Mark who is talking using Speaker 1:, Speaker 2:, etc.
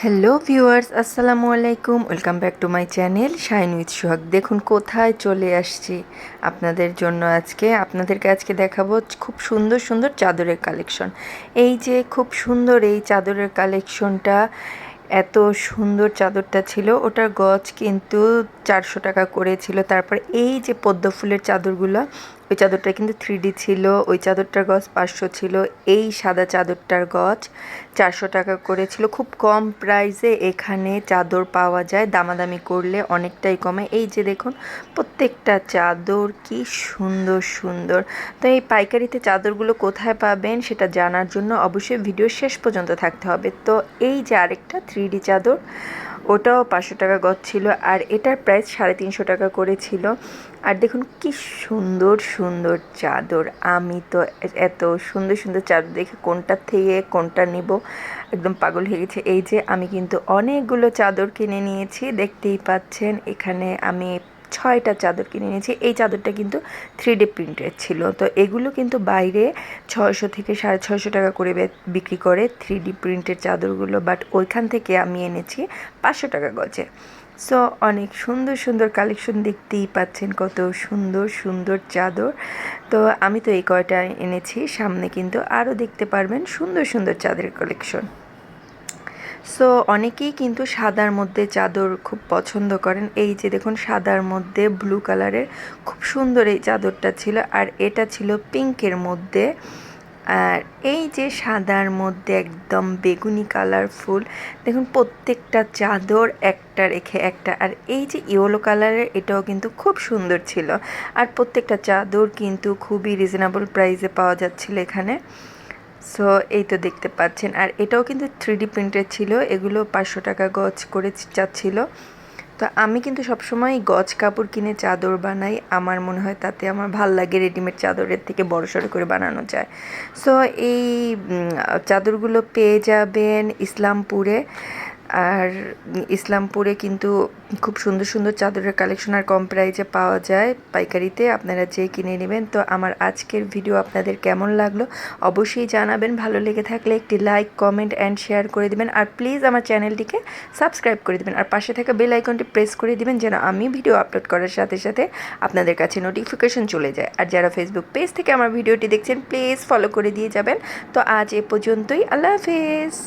Speaker 1: Hello viewers, আসসালামু আলাইকুম। Welcome back to my channel shine with Sohag. দেখুন কোথায় চলে আসছি আপনাদের জন্য। আপনাদেরকে আজকে দেখাবো খুব সুন্দর সুন্দর চাদরের কালেকশন। এই যে খুব সুন্দর এই চাদরের কালেকশনটা, এত সুন্দর চাদরটা ছিল, ওটার গজ কিন্তু 400 টাকা করে ছিল। তারপর এই যে পদ্ম ফুলের চাদরগুলো, ওই চাদরটা কিন্তু 3D ছিল, ওই চাদরটার গজ 500 ছিল। এই সাদা চাদরটার গজ 400 টাকা করে ছিল। খুব কম প্রাইসে এখানে চাদর পাওয়া যায়, দামাদামি করলে অনেকটাই কমে। এই যে দেখুন প্রত্যেকটা চাদর কি সুন্দর সুন্দর। তো এই পাইকারিতে চাদরগুলো কোথায় পাবেন সেটা জানার জন্য অবশ্যই ভিডিও শেষ পর্যন্ত থাকতে হবে। তো এই যে আরেকটা 3D চাদর, ওটাও 500 টাকা গজ ছিল, আর এটার প্রাইস 350 টাকা করে ছিল। আর দেখুন কি সুন্দর সুন্দর চাদর। আমি তো এত সুন্দর সুন্দর চাদর দেখে কোনটার থেকে কোনটা নিব একদম পাগল হয়ে গেছে। এই যে আমি কিন্তু অনেকগুলো চাদর কিনে নিয়েছি, দেখতেই পাচ্ছেন এখানে আমি 6টা চাদর কিনে নিয়েছি। এই চাদরটা কিন্তু 3D প্রিন্টের ছিল। তো এগুলো কিন্তু বাইরে 600 থেকে 650 টাকা করে বিক্রি করে 3D প্রিন্টের চাদরগুলো, বাট ওইখান থেকে আমি এনেছি 500 টাকা গজে। সো অনেক সুন্দর সুন্দর কালেকশন, দেখতেই পাচ্ছেন কত সুন্দর সুন্দর চাদর। তো আমি তো এই কয়টা এনেছি, সামনে কিন্তু আরও দেখতে পারবেন সুন্দর সুন্দর চাদরের কালেকশন। সো অনেকেই কিন্তু সাদার মধ্যে চাদর খুব পছন্দ করেন। এই যে দেখুন সাদার মধ্যে ব্লু কালারের খুব সুন্দর এই চাদরটা ছিল, আর এটা ছিল পিঙ্কের মধ্যে। আর এই যে সাদার মধ্যে একদম বেগুনি কালারফুল, দেখুন প্রত্যেকটা চাদর একটা রেখে একটা। আর এই যে ইয়েলো কালারের, এটাও কিন্তু খুব সুন্দর ছিল। আর প্রত্যেকটা চাদর কিন্তু খুবই রিজনেবল প্রাইসে পাওয়া যাচ্ছিল এখানে। সো এই তো দেখতে পাচ্ছেন, আর এটাও কিন্তু 3D প্রিন্টের ছিল। এগুলো 500 টাকা গজ করে চাচ্ছিল। তো আমি কিন্তু সবসময় গজ কাপড় কিনে চাদর বানাই, আমার মনে হয় তাতে আমার ভাল লাগে, রেডিমেড চাদরের থেকে বড়সড় করে বানানো যায়। সো এই চাদরগুলো পেয়ে যাবেন ইসলামপুরে। আর ইসলামপুরে কিন্তু খুব সুন্দর সুন্দর চাদরের কালেকশন আর কম প্রাইসে পাওয়া যায় পাইকারিতে, আপনারা যেয়ে কিনে নেবেন। তো আমার আজকের ভিডিও আপনাদের কেমন লাগলো অবশ্যই জানাবেন। ভালো লেগে থাকলে একটি লাইক, কমেন্ট অ্যান্ড শেয়ার করে দেবেন, আর প্লিজ আমার চ্যানেলটিকে সাবস্ক্রাইব করে দেবেন, আর পাশে থাকা বেল আইকনটি প্রেস করে দিবেন যেন আমি ভিডিও আপলোড করার সাথে সাথে আপনাদের কাছে নোটিফিকেশন চলে যায়। আর যারা ফেসবুক পেজ থেকে আমার ভিডিওটি দেখছেন প্লিজ ফলো করে দিয়ে যাবেন। তো আজ এ পর্যন্তই, আল্লাহ হাফেজ।